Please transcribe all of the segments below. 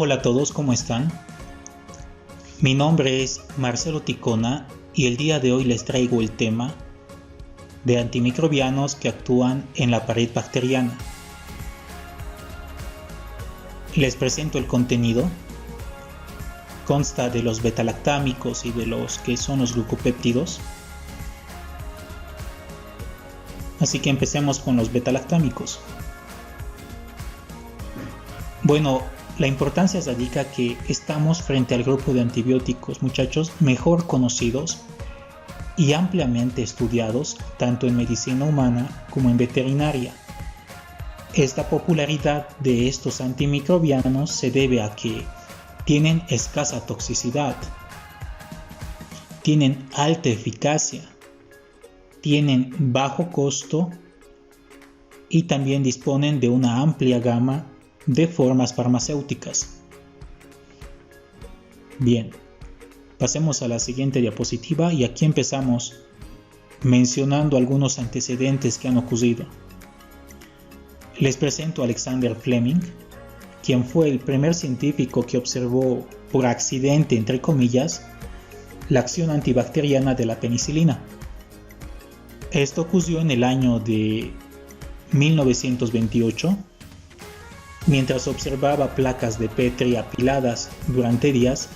Hola a todos, ¿cómo están? Mi nombre es Marcelo Ticona y el día de hoy les traigo el tema de antimicrobianos que actúan en la pared bacteriana. Les presento el contenido. Consta de los betalactámicos y de los que son los glucopéptidos. Así que empecemos con los betalactámicos. Bueno, la importancia radica que estamos frente al grupo de antibióticos, muchachos, mejor conocidos y ampliamente estudiados tanto en medicina humana como en veterinaria. Esta popularidad de estos antimicrobianos se debe a que tienen escasa toxicidad, tienen alta eficacia, tienen bajo costo y también disponen de una amplia gama de formas farmacéuticas. Bien, pasemos a la siguiente diapositiva y aquí empezamos mencionando algunos antecedentes que han ocurrido. Les presento a Alexander Fleming, quien fue el primer científico que observó por accidente, entre comillas, la acción antibacteriana de la penicilina. Esto ocurrió en el año de 1928, mientras observaba placas de Petri apiladas durante días,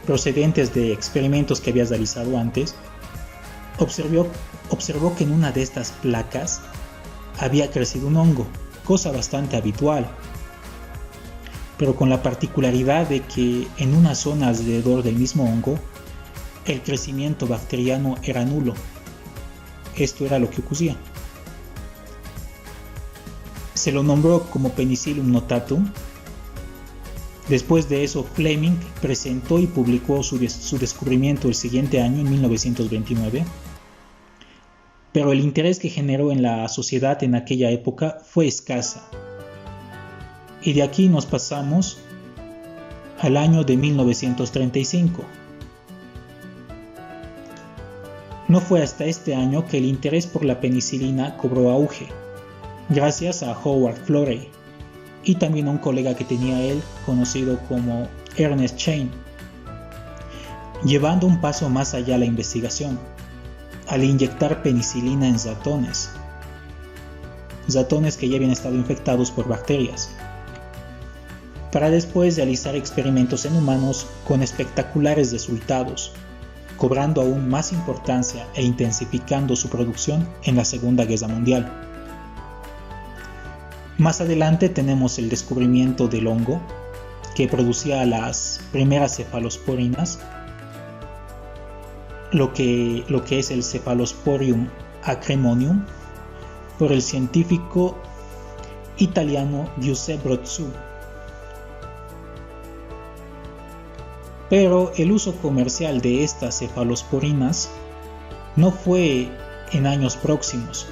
procedentes de experimentos que había realizado antes. Observó que en una de estas placas había crecido un hongo, cosa bastante habitual, pero con la particularidad de que en una zona alrededor del mismo hongo, el crecimiento bacteriano era nulo. Esto era lo que ocurría. Se lo nombró como Penicillium notatum. Después de eso, Fleming presentó y publicó su descubrimiento el siguiente año, en 1929. Pero el interés que generó en la sociedad en aquella época fue escasa. Y de aquí nos pasamos al año de 1935. No fue hasta este año que el interés por la penicilina cobró auge, gracias a Howard Florey y también a un colega que tenía él, conocido como Ernest Chain, llevando un paso más allá la investigación, al inyectar penicilina en ratones que ya habían estado infectados por bacterias, para después realizar experimentos en humanos con espectaculares resultados, cobrando aún más importancia e intensificando su producción en la Segunda Guerra Mundial. Más adelante tenemos el descubrimiento del hongo que producía las primeras cefalosporinas, lo que es el Cephalosporium acremonium, por el científico italiano Giuseppe Brozzu. Pero el uso comercial de estas cefalosporinas no fue en años próximos,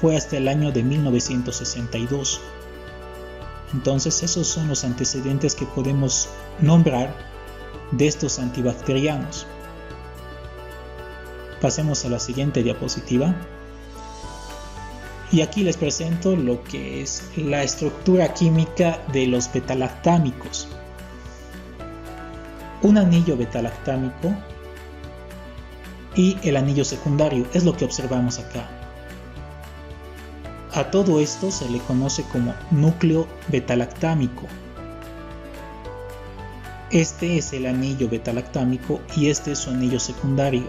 fue hasta el año de 1962. Entonces esos son los antecedentes que podemos nombrar de estos antibacterianos. Pasemos a la siguiente diapositiva. Y aquí les presento lo que es la estructura química de los betalactámicos. Un anillo betalactámico y el anillo secundario es lo que observamos acá. A todo esto se le conoce como núcleo betalactámico. Este es el anillo betalactámico y este es su anillo secundario.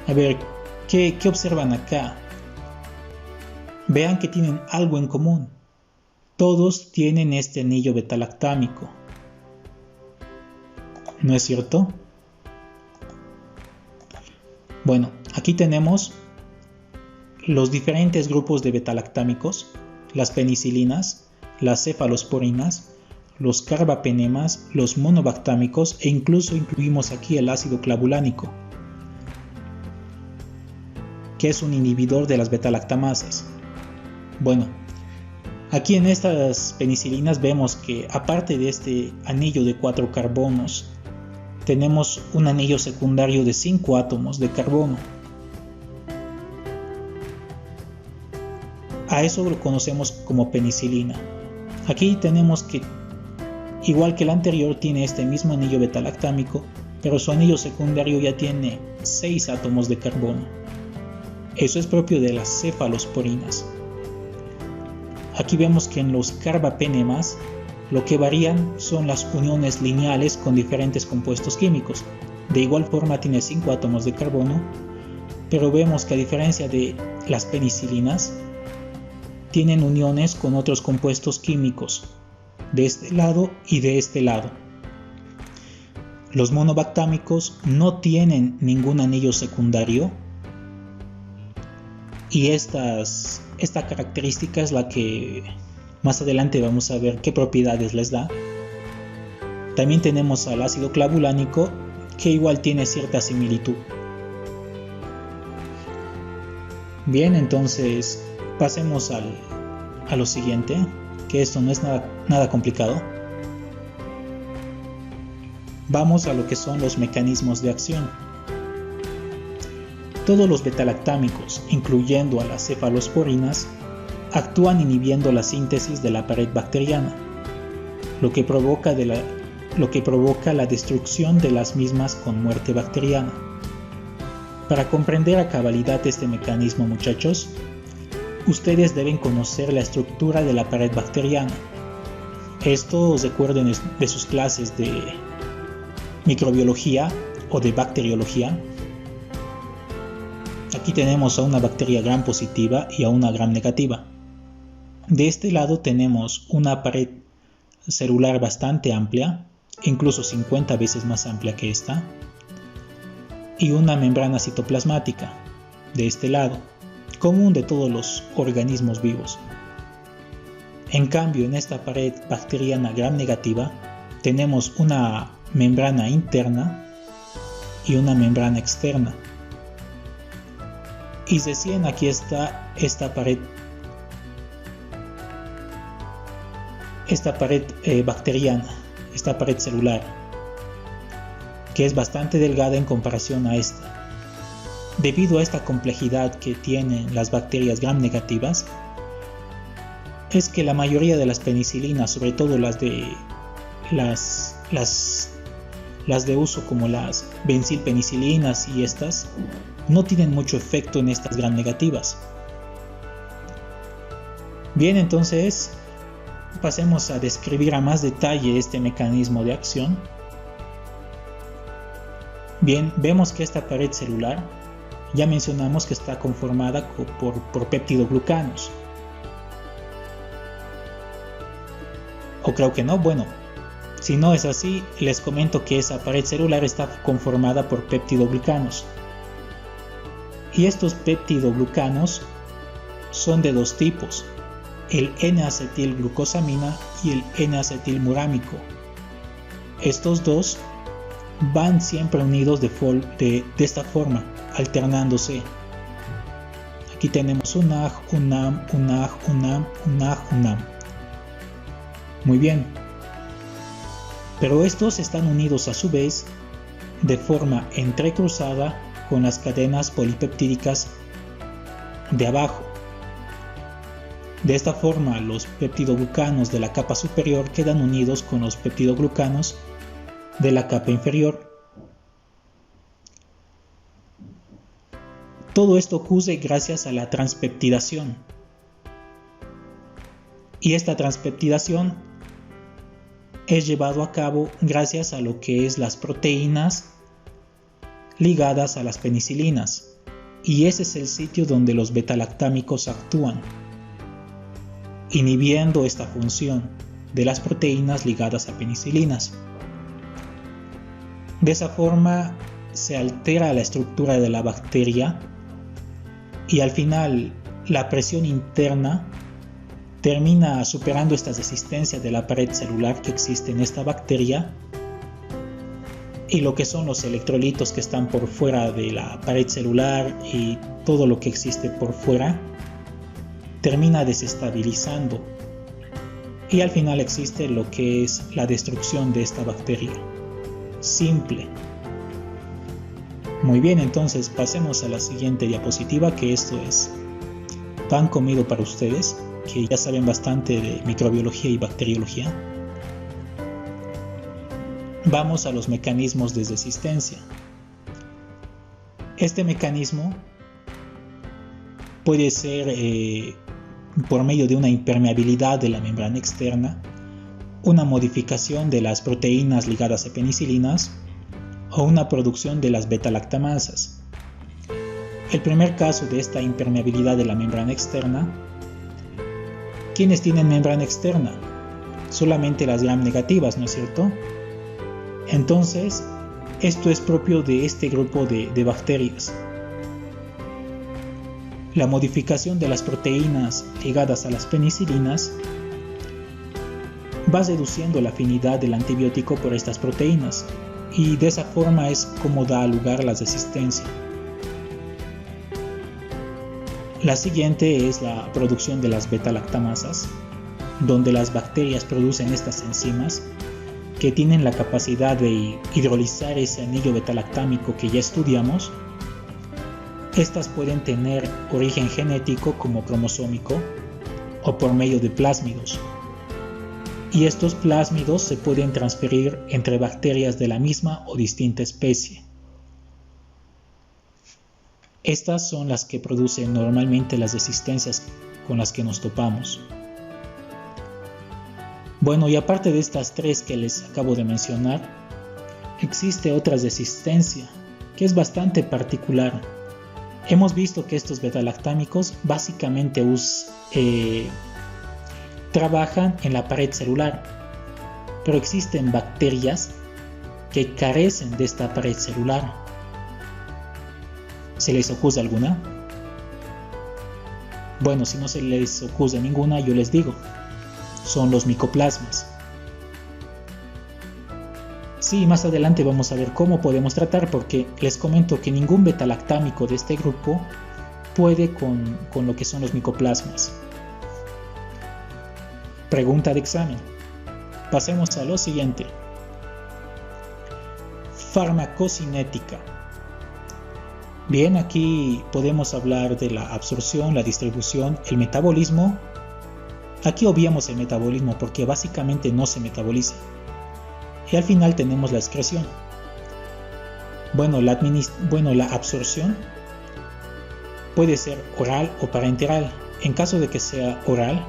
A ver, ¿qué observan acá? Vean que tienen algo en común. Todos tienen este anillo betalactámico. ¿No es cierto? Bueno, aquí tenemos los diferentes grupos de betalactámicos, las penicilinas, las cefalosporinas, los carbapenemas, los monobactámicos e incluso incluimos aquí el ácido clavulánico, que es un inhibidor de las betalactamasas. Bueno, aquí en estas penicilinas vemos que aparte de este anillo de 4 carbonos, tenemos un anillo secundario de 5 átomos de carbono. A eso lo conocemos como penicilina. Aquí tenemos que, igual que el anterior, tiene este mismo anillo beta-lactámico, pero su anillo secundario ya tiene 6 átomos de carbono. Eso es propio de las cefalosporinas. Aquí vemos que en los carbapenemas lo que varían son las uniones lineales con diferentes compuestos químicos. De igual forma tiene 5 átomos de carbono, pero vemos que a diferencia de las penicilinas, tienen uniones con otros compuestos químicos de este lado y de este lado. Los monobactámicos no tienen ningún anillo secundario y esta característica es la que más adelante vamos a ver qué propiedades les da. También tenemos al ácido clavulánico, que igual tiene cierta similitud. Bien, entonces pasemos a lo siguiente, que esto no es nada complicado. Vamos a lo que son los mecanismos de acción. Todos los betalactámicos, incluyendo a las cefalosporinas, actúan inhibiendo la síntesis de la pared bacteriana, lo que provoca la destrucción de las mismas con muerte bacteriana. Para comprender a cabalidad este mecanismo, muchachos, ustedes deben conocer la estructura de la pared bacteriana. Esto recuerden de sus clases de microbiología o de bacteriología. Aquí tenemos a una bacteria gram positiva y a una gram negativa. De este lado tenemos una pared celular bastante amplia, incluso 50 veces más amplia que esta, y una membrana citoplasmática de este lado, común de todos los organismos vivos. En cambio, en esta pared bacteriana gram negativa tenemos una membrana interna y una membrana externa. Y recién aquí está esta pared bacteriana, esta pared celular, que es bastante delgada en comparación a esta. Debido a esta complejidad que tienen las bacterias gram negativas, es que la mayoría de las penicilinas, sobre todo las de uso como las benzilpenicilinas y estas, no tienen mucho efecto en estas gram negativas. Bien, entonces pasemos a describir a más detalle este mecanismo de acción. Bien, vemos que esta pared celular, ya mencionamos que está conformada por peptidoglucanos. O creo que no, bueno, si no es así, les comento que esa pared celular está conformada por peptidoglucanos. Y estos peptidoglucanos son de dos tipos, el N-acetilglucosamina y el N-acetilmurámico. Estos dos van siempre unidos de esta forma, alternándose. Aquí tenemos un AG, un AM, un AG, un AM, un AG, un AM. Muy bien. Pero estos están unidos a su vez de forma entrecruzada con las cadenas polipeptídicas de abajo. De esta forma, los peptidoglucanos de la capa superior quedan unidos con los peptidoglucanos de la capa inferior. Todo esto ocurre gracias a la transpeptidación. Y esta transpeptidación es llevado a cabo gracias a lo que es las proteínas ligadas a las penicilinas, y ese es el sitio donde los betalactámicos actúan, inhibiendo esta función de las proteínas ligadas a penicilinas. De esa forma se altera la estructura de la bacteria y al final la presión interna termina superando esta resistencia de la pared celular que existe en esta bacteria, y lo que son los electrolitos que están por fuera de la pared celular y todo lo que existe por fuera termina desestabilizando, y al final existe lo que es la destrucción de esta bacteria. Simple. Muy bien, entonces pasemos a la siguiente diapositiva, que esto es pan comido para ustedes. que ya saben bastante de microbiología y bacteriología, vamos a los mecanismos de resistencia. Este mecanismo puede ser por medio de una impermeabilidad de la membrana externa, una modificación de las proteínas ligadas a penicilinas o una producción de las beta-lactamasas. El primer caso de esta impermeabilidad de la membrana externa, ¿quiénes tienen membrana externa? Solamente las gram negativas, ¿no es cierto? Entonces, esto es propio de este grupo de bacterias. La modificación de las proteínas ligadas a las penicilinas va reduciendo la afinidad del antibiótico por estas proteínas y de esa forma es como da lugar a la resistencia. La siguiente es la producción de las beta-lactamasas, donde las bacterias producen estas enzimas que tienen la capacidad de hidrolizar ese anillo beta-lactámico que ya estudiamos. Estas pueden tener origen genético como cromosómico o por medio de plásmidos. Y estos plásmidos se pueden transferir entre bacterias de la misma o distinta especie. Estas son las que producen normalmente las resistencias con las que nos topamos. Bueno, y aparte de estas tres que les acabo de mencionar, existe otra resistencia que es bastante particular. Hemos visto que estos beta-lactámicos básicamente trabajan en la pared celular, pero existen bacterias que carecen de esta pared celular. ¿Se les ocurre alguna? Bueno, si no se les ocurre ninguna, yo les digo, son los micoplasmas. Sí, más adelante vamos a ver cómo podemos tratar, porque les comento que ningún beta-lactámico de este grupo puede con lo que son los micoplasmas. Pregunta de examen. Pasemos a lo siguiente. Farmacocinética. Bien, aquí podemos hablar de la absorción, la distribución, el metabolismo. Aquí obviamos el metabolismo porque básicamente no se metaboliza. Y al final tenemos la excreción. Bueno, la absorción puede ser oral o parenteral. En caso de que sea oral,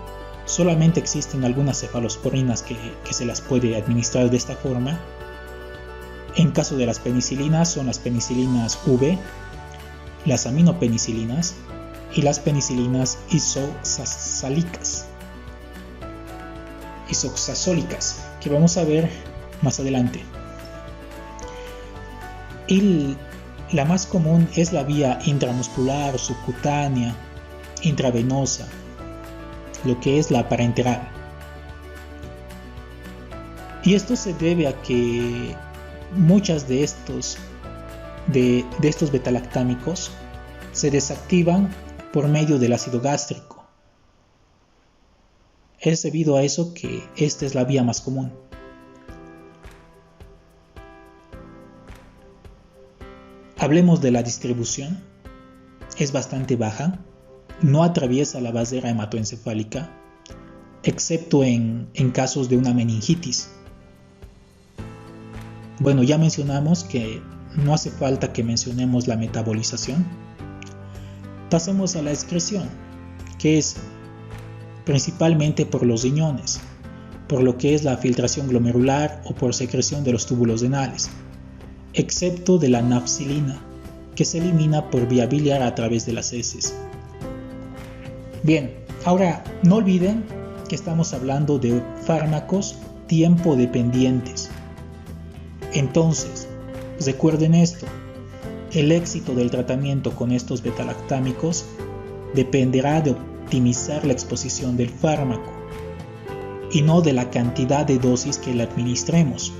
solamente existen algunas cefalosporinas que se las puede administrar de esta forma. En caso de las penicilinas, son las penicilinas V, las aminopenicilinas y las penicilinas isoxazólicas, que vamos a ver más adelante. Y la más común es la vía intramuscular, subcutánea, intravenosa, lo que es la parenteral. Y esto se debe a que muchas de estos beta-lactámicos se desactivan por medio del ácido gástrico. Es debido a eso que esta es la vía más común. Hablemos de la distribución. Es bastante baja, no atraviesa la barrera hematoencefálica, excepto en casos de una meningitis. Bueno, ya mencionamos que no hace falta que mencionemos la metabolización. Pasemos a la excreción, que es principalmente por los riñones, por lo que es la filtración glomerular o por secreción de los túbulos renales, excepto de la nafcilina, que se elimina por vía biliar a través de las heces. Bien, ahora no olviden que estamos hablando de fármacos tiempo dependientes. Entonces, recuerden esto, el éxito del tratamiento con estos beta-lactámicos dependerá de optimizar la exposición del fármaco y no de la cantidad de dosis que le administremos.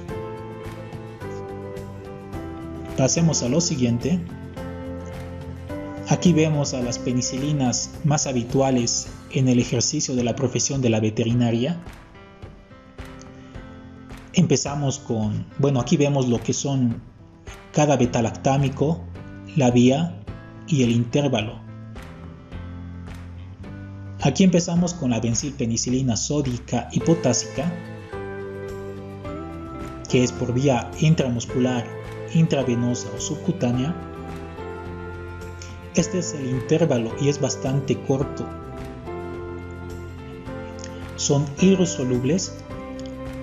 Pasemos a lo siguiente. Aquí vemos a las penicilinas más habituales en el ejercicio de la profesión de la veterinaria. Empezamos con, aquí vemos lo que son cada beta-lactámico, la vía y el intervalo. Aquí empezamos con la benzilpenicilina sódica y potásica, que es por vía intramuscular, intravenosa o subcutánea. Este es el intervalo y es bastante corto. Son hidrosolubles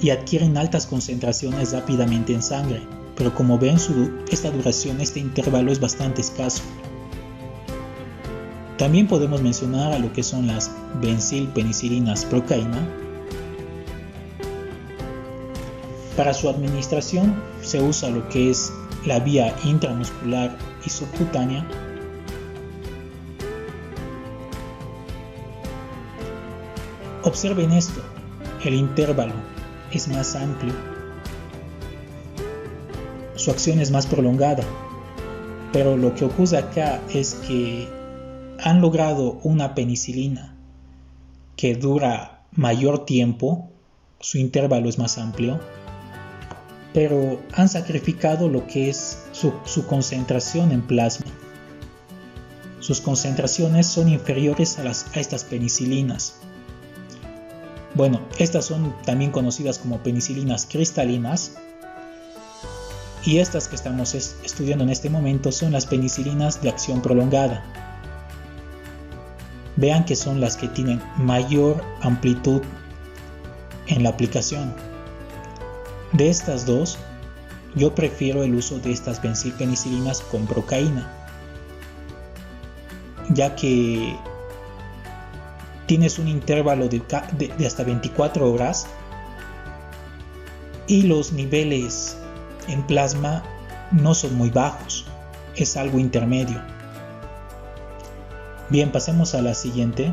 y adquieren altas concentraciones rápidamente en sangre, pero como ven, esta duración, este intervalo es bastante escaso. También podemos mencionar a lo que son las benzilpenicilinas procaína. Para su administración se usa lo que es la vía intramuscular y subcutánea. Observen esto, el intervalo es más amplio, su acción es más prolongada, pero lo que ocurre acá es que han logrado una penicilina que dura mayor tiempo, su intervalo es más amplio, pero han sacrificado lo que es su concentración en plasma. Sus concentraciones son inferiores a estas penicilinas. Bueno, estas son también conocidas como penicilinas cristalinas, y estas que estamos estudiando en este momento son las penicilinas de acción prolongada. Vean que son las que tienen mayor amplitud en la aplicación. De estas dos, yo prefiero el uso de estas benzilpenicilinas con procaína, ya que tienes un intervalo de hasta 24 horas y los niveles en plasma no son muy bajos, es algo intermedio. Bien, pasemos a la siguiente,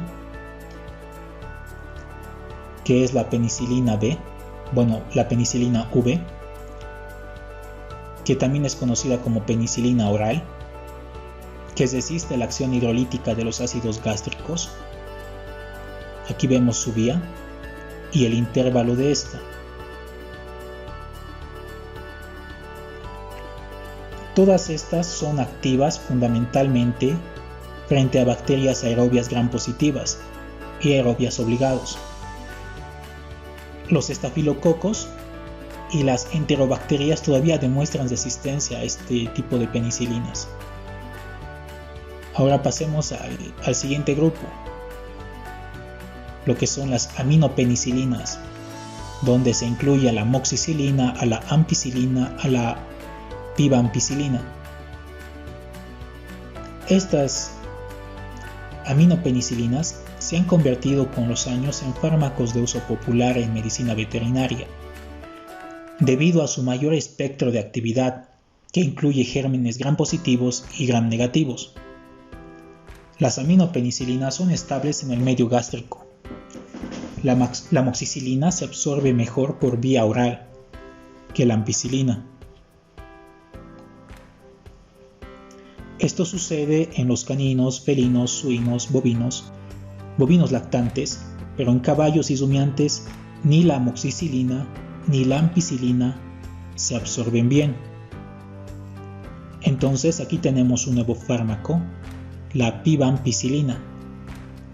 que es la penicilina B, la penicilina V, que también es conocida como penicilina oral, que resiste la acción hidrolítica de los ácidos gástricos. Aquí vemos su vía y el intervalo de esta. Todas estas son activas fundamentalmente frente a bacterias aerobias gram positivas y aerobias obligados. Los estafilococos y las enterobacterias todavía demuestran resistencia a este tipo de penicilinas. Ahora pasemos al siguiente grupo, lo que son las aminopenicilinas, donde se incluye a la amoxicilina, a la ampicilina, a la pivampicilina. Estas aminopenicilinas se han convertido con los años en fármacos de uso popular en medicina veterinaria, debido a su mayor espectro de actividad, que incluye gérmenes gram positivos y gram negativos. Las aminopenicilinas son estables en el medio gástrico. La amoxicilina se absorbe mejor por vía oral que la ampicilina. Esto sucede en los caninos, felinos, suinos, bovinos lactantes, pero en caballos y rumiantes ni la amoxicilina ni la ampicilina se absorben bien. Entonces aquí tenemos un nuevo fármaco, la pivampicilina,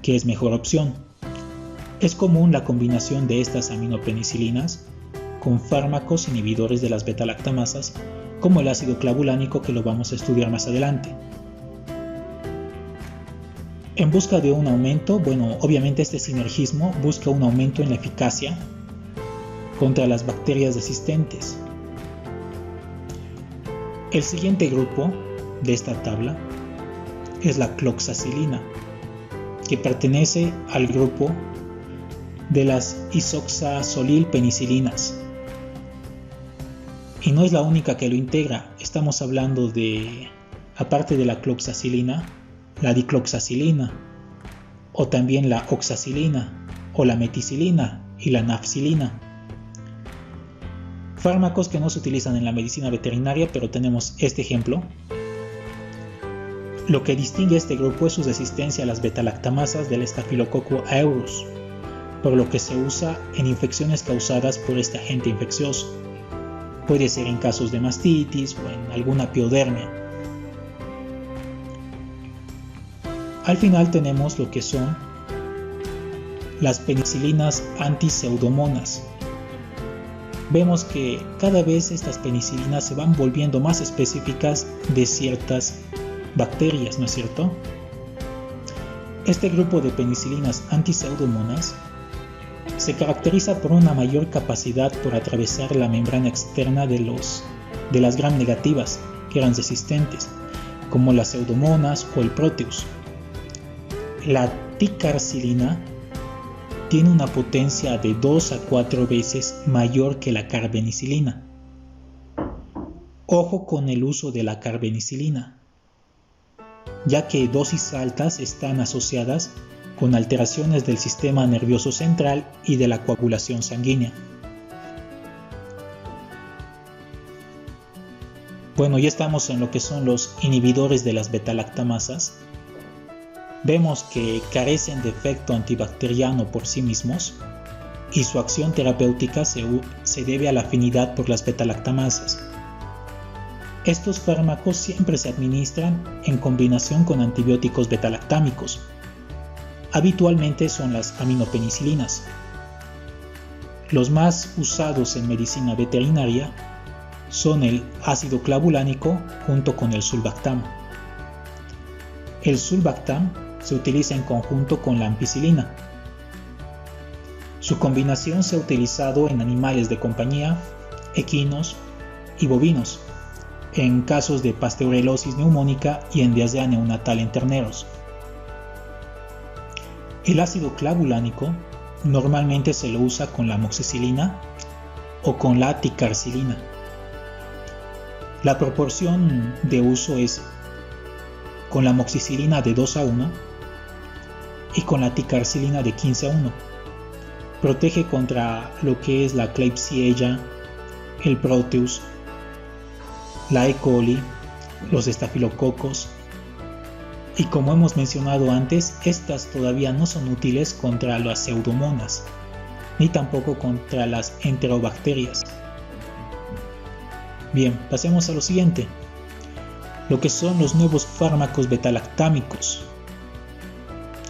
que es mejor opción. Es común la combinación de estas aminopenicilinas con fármacos inhibidores de las beta-lactamasas, como el ácido clavulánico, que lo vamos a estudiar más adelante. En busca de un aumento, obviamente este sinergismo busca un aumento en la eficacia contra las bacterias resistentes. El siguiente grupo de esta tabla es la cloxacilina, que pertenece al grupo de las isoxazolilpenicilinas. Y no es la única que lo integra, estamos hablando de, aparte de la cloxacilina, la dicloxacilina, o también la oxacilina, o la meticilina y la nafcilina. Fármacos que no se utilizan en la medicina veterinaria, pero tenemos este ejemplo. Lo que distingue a este grupo es su resistencia a las beta-lactamasas del Staphylococcus aureus, por lo que se usa en infecciones causadas por este agente infeccioso. Puede ser en casos de mastitis o en alguna piodermia. Al final tenemos lo que son las penicilinas anti-pseudomonas. Vemos que cada vez estas penicilinas se van volviendo más específicas de ciertas bacterias, ¿no es cierto? Este grupo de penicilinas anti-pseudomonas se caracteriza por una mayor capacidad por atravesar la membrana externa de las gram negativas que eran resistentes, como las pseudomonas o el Proteus. La ticarcilina tiene una potencia de 2 a 4 veces mayor que la carbenicilina. Ojo con el uso de la carbenicilina, ya que dosis altas están asociadas con alteraciones del sistema nervioso central y de la coagulación sanguínea. Bueno, ya estamos en lo que son los inhibidores de las beta-lactamasas. Vemos que carecen de efecto antibacteriano por sí mismos y su acción terapéutica se debe a la afinidad por las beta-lactamasas. Estos fármacos siempre se administran en combinación con antibióticos beta-lactámicos. Habitualmente son las aminopenicilinas. Los más usados en medicina veterinaria son el ácido clavulánico junto con el sulbactam. El sulbactam se utiliza en conjunto con la ampicilina. Su combinación se ha utilizado en animales de compañía, equinos y bovinos, en casos de pasteurilosis neumónica y en diarrea neonatal en terneros. El ácido clavulánico normalmente se lo usa con la amoxicilina o con la ticarcilina. La proporción de uso es con la amoxicilina de 2 a 1 y con la ticarcilina de 15 a 1. Protege contra lo que es la Klebsiella, el Proteus, la E. coli, los estafilococos, y como hemos mencionado antes, estas todavía no son útiles contra las pseudomonas, ni tampoco contra las enterobacterias. Bien, pasemos a lo siguiente, lo que son los nuevos fármacos betalactámicos.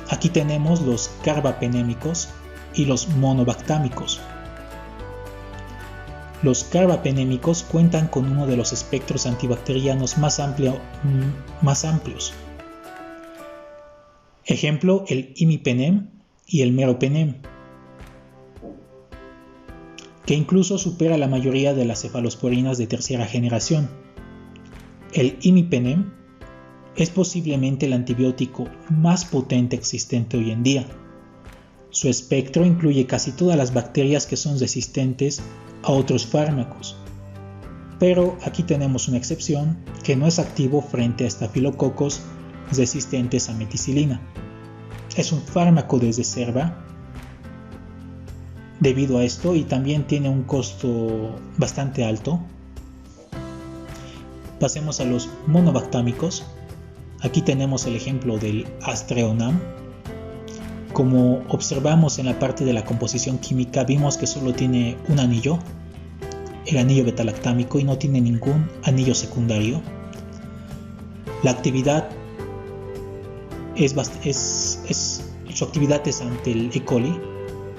Aquí tenemos los carbapenémicos y los monobactámicos. Los carbapenémicos cuentan con uno de los espectros antibacterianos más amplios. Ejemplo, el imipenem y el meropenem, que incluso supera la mayoría de las cefalosporinas de tercera generación. El imipenem es posiblemente el antibiótico más potente existente hoy en día. Su espectro incluye casi todas las bacterias que son resistentes a otros fármacos, pero aquí tenemos una excepción que no es activo frente a estafilococos resistentes a meticilina. Es un fármaco de reserva debido a esto y también tiene un costo bastante alto. Pasemos a los monobactámicos. Aquí tenemos el ejemplo del Astreonam. Como observamos en la parte de la composición química, vimos que solo tiene un anillo, el anillo betalactámico, y no tiene ningún anillo secundario. La actividad su actividad es ante el E. coli,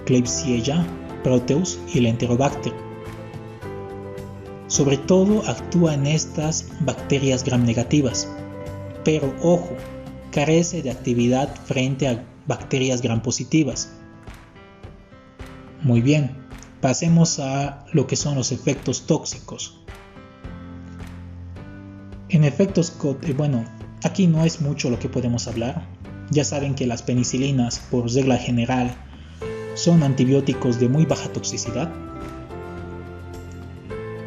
Klebsiella, Proteus y el Enterobacter. Sobre todo actúa en estas bacterias gram negativas, pero ojo, carece de actividad frente a bacterias gram positivas. Muy bien, pasemos a lo que son los efectos tóxicos. En efectos, aquí no es mucho lo que podemos hablar. Ya saben que las penicilinas, por regla general, son antibióticos de muy baja toxicidad.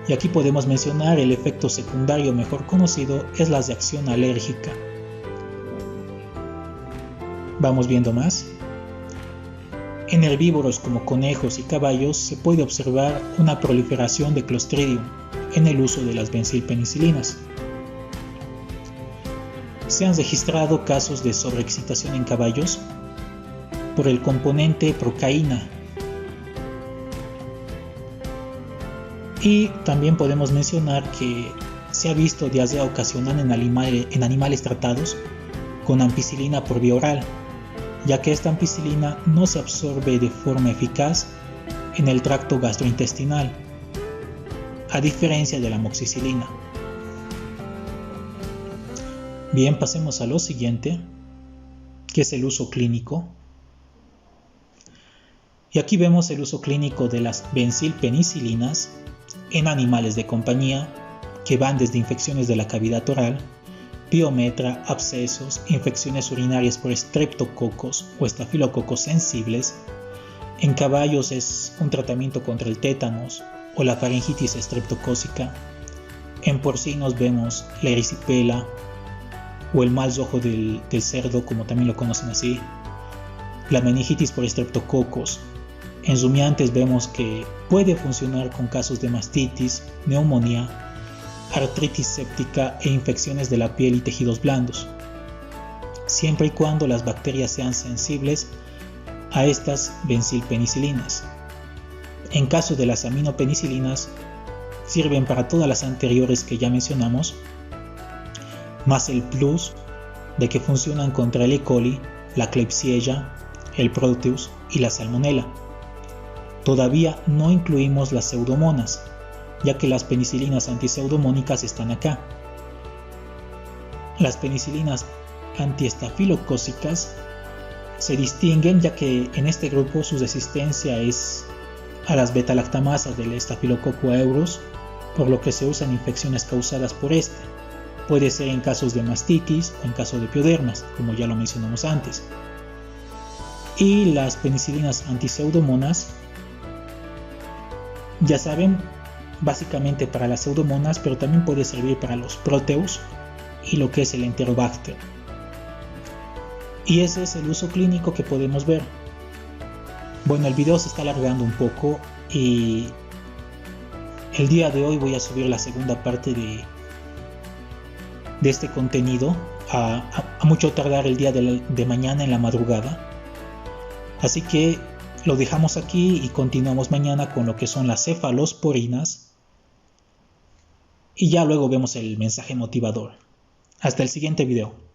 Y aquí podemos mencionar el efecto secundario mejor conocido, es la reacción alérgica. Vamos viendo más. En herbívoros como conejos y caballos se puede observar una proliferación de Clostridium en el uso de las benzilpenicilinas. Se han registrado casos de sobreexcitación en caballos por el componente procaína. Y también podemos mencionar que se ha visto diarrea ocasional en animales tratados con ampicilina por vía oral, ya que esta ampicilina no se absorbe de forma eficaz en el tracto gastrointestinal, a diferencia de la amoxicilina. Bien, pasemos a lo siguiente, que es el uso clínico. Y aquí vemos el uso clínico de las benzilpenicilinas en animales de compañía, que van desde infecciones de la cavidad oral, piometra, abscesos, infecciones urinarias por estreptococos o estafilococos sensibles. En caballos es un tratamiento contra el tétanos o la faringitis estreptocócica. En porcinos vemos la erisipela o el mal rojo del cerdo, como también lo conocen así, la meningitis por estreptococos. En rumiantes vemos que puede funcionar con casos de mastitis, neumonía, artritis séptica e infecciones de la piel y tejidos blandos, siempre y cuando las bacterias sean sensibles a estas benzilpenicilinas. En caso de las aminopenicilinas, sirven para todas las anteriores que ya mencionamos, más el plus de que funcionan contra el E. coli, la Klebsiella, el Proteus y la Salmonella. Todavía no incluimos las pseudomonas, ya que las penicilinas antipseudomónicas están acá. Las penicilinas antiestafilocócicas se distinguen ya que en este grupo su resistencia es a las beta-lactamasas del Staphylococcus aureus, por lo que se usan infecciones causadas por este. Puede ser en casos de mastitis o en caso de piodermas, como ya lo mencionamos antes. Y las penicilinas antipseudomonas, ya saben, básicamente para las pseudomonas, pero también puede servir para los Proteus y lo que es el Enterobacter. Y ese es el uso clínico que podemos ver. Bueno, el video se está alargando un poco y el día de hoy voy a subir la segunda parte de este contenido a mucho tardar el día de mañana en la madrugada. Así que lo dejamos aquí y continuamos mañana con lo que son las cefalosporinas y ya luego vemos el mensaje motivador. Hasta el siguiente video.